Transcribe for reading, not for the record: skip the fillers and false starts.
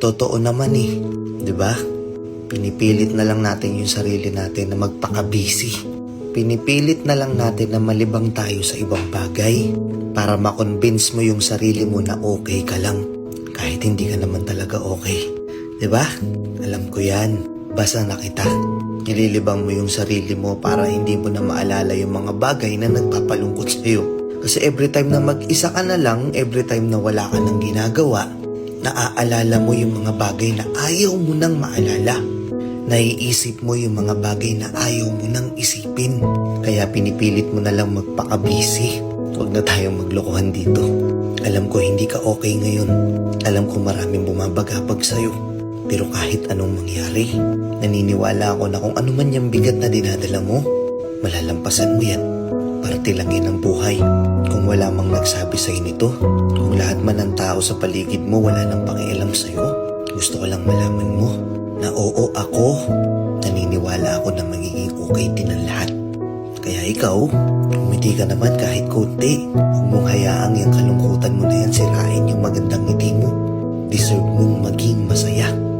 Totoo naman eh, di ba? Pinipilit na lang natin yung sarili natin na magpaka-busy. Pinipilit na lang natin na malibang tayo sa ibang bagay para makonvince mo yung sarili mo na okay ka lang kahit hindi ka naman talaga okay. Di ba? Alam ko yan. Basta na kita. Nililibang mo yung sarili mo para hindi mo na maalala yung mga bagay na nagpapalungkot sa'yo. Kasi every time na mag-isa ka na lang, every time na wala ka nang ginagawa, naaalala mo yung mga bagay na ayaw mo nang maalala. Naiisip mo yung mga bagay na ayaw mo nang isipin. Kaya pinipilit mo na lang magpaka-busy. Huwag na tayong maglokohan dito. Alam ko hindi ka okay ngayon. Alam ko maraming bumabagabag sa'yo. Pero kahit anong mangyari, naniniwala ako na kung ano man yung bigat na dinadala mo, malalampasan mo yan. Parte lang yan ang buhay. Kung wala mang nagsabi sa'yo nito, kung lahat man ng tao sa paligid mo wala nang pakialam sa'yo, gusto ko lang malaman mo na oo ako, naniniwala ako na magiging okay din ang lahat. Kaya ikaw, umiti ka naman kahit konti. Huwag mong hayaang yung kalungkutan mo na yan sirain yung magandang ngiti mo. Deserve mong maging masaya.